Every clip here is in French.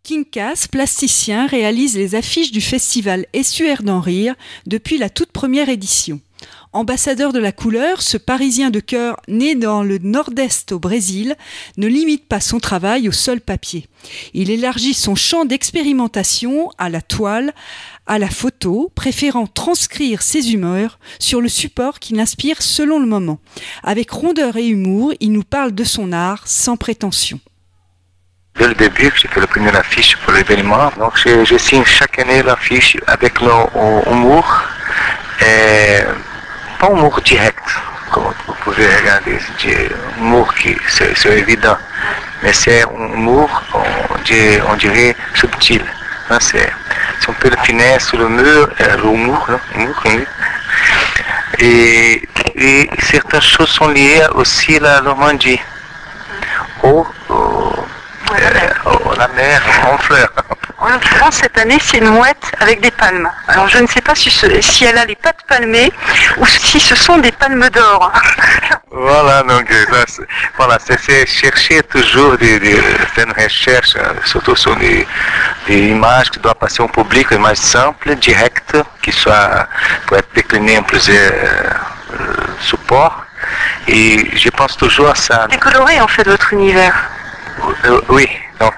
Quincas, plasticien, réalise les affiches du festival Essuaire d'en rire depuis la toute première édition. Ambassadeur de la couleur, ce Parisien de cœur né dans le nord-est au Brésil ne limite pas son travail au seul papier. Il élargit son champ d'expérimentation à la toile, à la photo, préférant transcrire ses humeurs sur le support qui l'inspire selon le moment. Avec rondeur et humour, il nous parle de son art sans prétention. Dès le début, j'ai fait la première affiche pour l'événement. Donc, je signe chaque année l'affiche avec le humour. Pas humour direct, comme vous pouvez regarder. C'est humour qui c'est évident. Mais c'est un humour, on dirait, subtil. C'est un peu de finesse sur le mur, l'humour. Et certaines choses sont liées aussi à la Normandie. La mer en fleurs. En l'occurrence, cette année, c'est une mouette avec des palmes. Alors, je ne sais pas si elle a les pattes palmées ou si ce sont des palmes d'or. Voilà, donc c'est chercher toujours faire une recherche, surtout sur des images qui doivent passer au public, une image simple, directe, qui soit pour être déclinée en plusieurs supports. Et je pense toujours à ça. Décoloré, en fait, votre univers. Oui, donc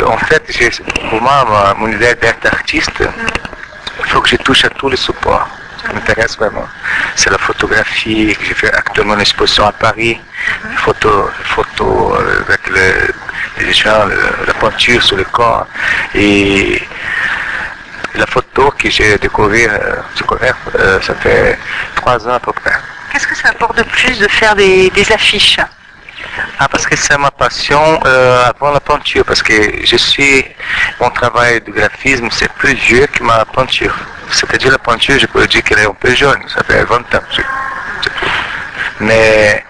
en fait, pour moi, mon idée d'être artiste, il faut que je touche à tous les supports. Ça m'intéresse vraiment. C'est la photographie, que j'ai fait actuellement une exposition à Paris, les photos avec les gens, la peinture sur le corps, et la photo que j'ai découvert, ça fait 3 ans à peu près. Qu'est-ce que ça apporte de plus de faire des affiches ? Parce que c'est ma passion avant la peinture, parce que mon travail de graphisme, c'est plus vieux que ma peinture. C'est-à-dire la peinture, je peux dire qu'elle est un peu jeune, ça fait 20 ans. Mais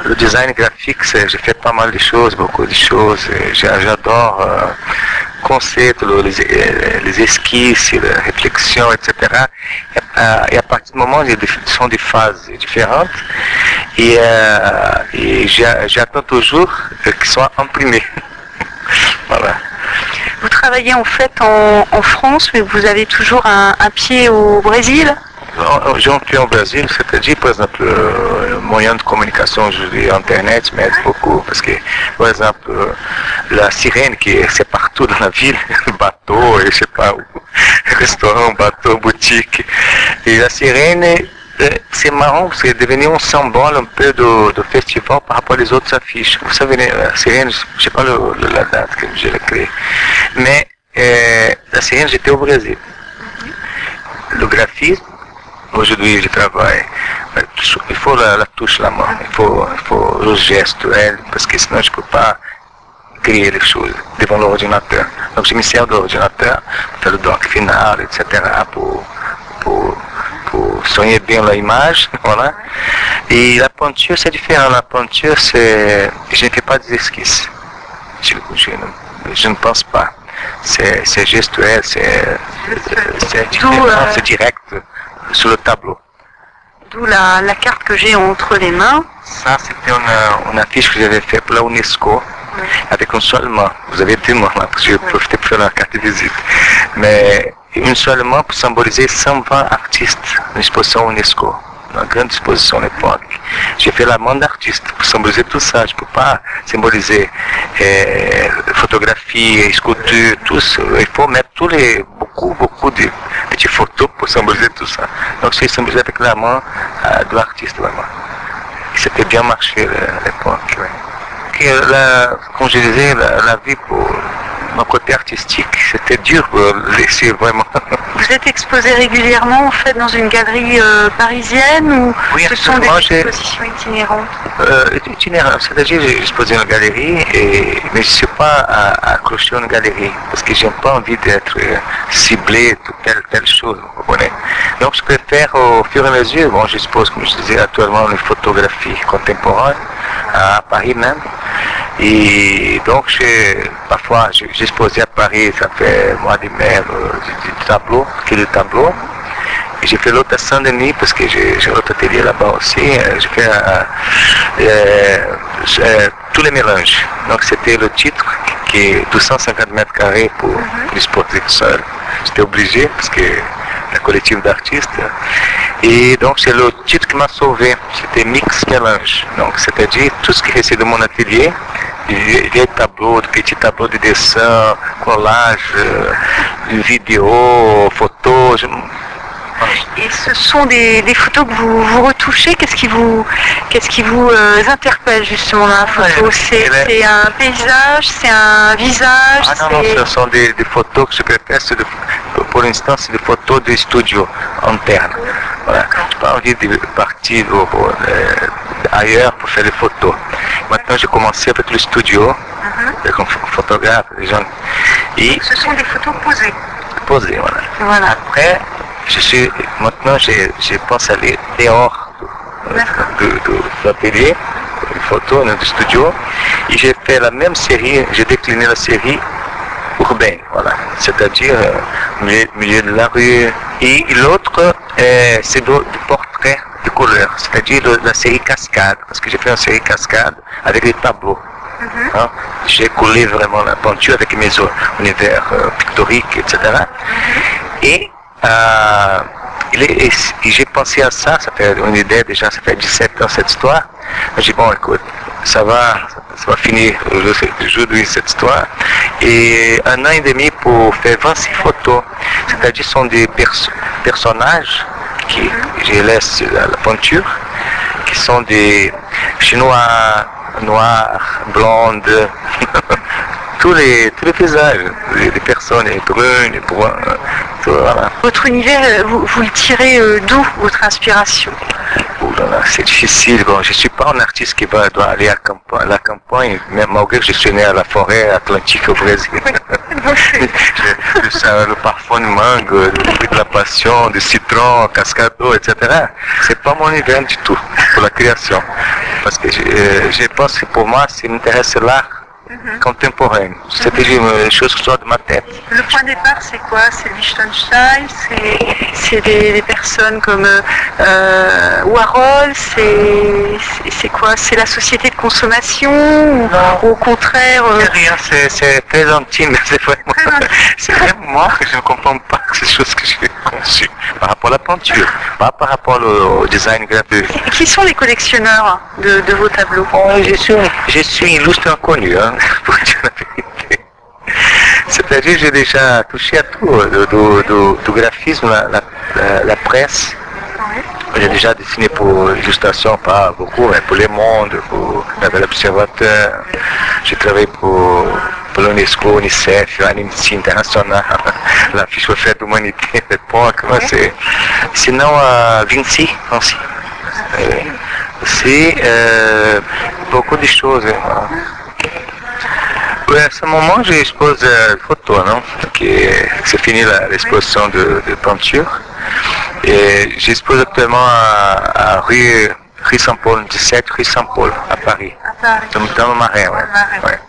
le design graphique, j'ai fait pas mal de choses, beaucoup de choses. J'adore concept, les esquisses, la réflexion, etc. Et à partir du moment où ce sont des phases différentes, et j'attends toujours qu'ils soient imprimés. Voilà. Vous travaillez en fait en France, mais vous avez toujours un pied au Brésil ? J'ai un pied au Brésil, c'est-à-dire, par exemple, moyen de communication aujourd'hui, Internet m'aide beaucoup, parce que, par exemple, la sirène, c'est partout dans la ville, bateau, je sais pas où, restaurant, bateau, boutique, et la sirène, c'est marrant, parce qu'elle est devenue un symbole un peu de festival par rapport aux autres affiches. Vous savez, la sirène, je ne sais pas la date que je l'ai créée, mais la sirène, j'étais au Brésil. Le graphisme, aujourd'hui, je travaille. Il faut la touche, la main, il faut le geste, parce que sinon je ne peux pas créer les choses devant l'ordinateur. Donc je me sers de l'ordinateur pour faire le doc final, etc. pour soigner bien l'image. Voilà. Et la peinture, c'est différent. La peinture, je ne fais pas des esquisses. Je ne pense pas. C'est gestuel, c'est différent, c'est direct sur le tableau. D'où la carte que j'ai entre les mains. Ça, c'était une affiche que j'avais faite pour la UNESCO, avec un seul main. Vous avez deux mains là, parce que j'ai profité pour faire la carte de visite. Mais une seule main pour symboliser 120 artistes d'une exposition UNESCO, une grande exposition à l'époque. J'ai fait la main d'artiste pour symboliser tout ça. Je ne peux pas symboliser photographie, sculpture, tout ça. Il faut mettre beaucoup de petites photos pour symboliser tout ça. Donc j'ai symbolisé avec la main de l'artiste vraiment. Et c'était bien marché à l'époque. Ouais. Comme je disais, la vie pour mon côté artistique, c'était dur pour laisser vraiment. Vous êtes exposé régulièrement en fait dans une galerie parisienne ou oui, ce sont des expositions itinérantes? Itinérantes, c'est-à-dire j'ai exposé une galerie, mais je ne suis pas accroché à une galerie parce que je n'ai pas envie d'être ciblé de telle chose. Vous comprenez? Donc je préfère au fur et à mesure, bon, j'expose comme je disais actuellement une photographie contemporaine à Paris même. Et donc, parfois, j'exposais à Paris, ça fait mois de mai, du tableau, Et j'ai fait l'autre à Saint-Denis, parce que j'ai l'autre atelier là-bas aussi. J'ai fait tous les mélanges. Donc, c'était le titre qui est 250 mètres carrés pour exposer seul. J'étais obligé parce que la collective d'artistes. Et donc c'est le titre qui m'a sauvé. C'était Mix Mélange. Donc c'est-à-dire tout ce qui restait de mon atelier, des tableaux, de petits tableaux de dessin, collage, vidéo, photos. Et ce sont des photos que vous retouchez. Qu'est-ce qui vous interpelle justement dans la photo? C'est un paysage, c'est un visage? Non, ce sont des photos que je préfère. Pour l'instant, c'est des photos de studio internes. Voilà. Je n'ai pas envie de partir ailleurs pour faire des photos. Maintenant, j'ai commencé avec le studio, avec un photographe, des gens. Et ce sont des photos posées. Posées, voilà. Après, maintenant, je pense aller dehors de l'atelier, une photo du studio, et j'ai fait la même série, j'ai décliné la série urbaine, voilà, c'est-à-dire milieu de la rue, et l'autre, c'est du portrait de couleur, c'est-à-dire la série cascade, parce que j'ai fait une série cascade avec des tableaux. Hein? J'ai collé vraiment la peinture avec mes univers pictoriques, etc. Et j'ai pensé à ça, ça fait une idée déjà, ça fait 17 ans cette histoire. J'ai dit bon écoute, ça va finir aujourd'hui cette histoire. Et 1 an et demi pour faire 26 photos, c'est-à-dire sont des personnages qui je laisse la peinture, qui sont des chinois, noirs, blondes, tous les visages, des personnes brunes, brunes, tout, voilà. Votre univers, vous le tirez d'où, votre inspiration? C'est difficile. Bon, je ne suis pas un artiste qui doit aller à la campagne, même malgré que je suis né à la forêt atlantique au Brésil. Le parfum de mangue, le fruit de la passion, du citron, cascade d'eau, etc. C'est pas mon univers du tout pour la création. Parce que je pense que pour moi, ça m'intéresse l'art contemporaine. C'est-à-dire une chose qui sort de ma tête. Le point de départ, c'est quoi? C'est Liechtenstein, c'est des personnes comme Warhol, c'est quoi? C'est la société de consommation ou au contraire Rien, c'est très intime. C'est vraiment moi que je ne comprends pas ces choses que j'ai conçues par rapport à la peinture, pas par rapport au design graphique. Qui sont les collectionneurs de vos tableaux? Je suis illustre inconnu, hein, pour dire la vérité. C'est-à-dire que j'ai déjà touché à tout, du graphisme, la presse. J'ai déjà dessiné pour l'illustration, pas beaucoup, mais pour Le Monde, pour l'Observateur. J'ai travaillé pour l'UNESCO, UNICEF, l'Amnesty International, la fiche de fête d'humanité à l'époque. Sinon, Vinci aussi. Aussi, beaucoup de choses. À ce moment, j'expose photos, non? C'est fini l'exposition de peinture. Et j'expose actuellement à rue Saint-Paul, 17 rue Saint-Paul, à Paris. Dans le Marais, ouais.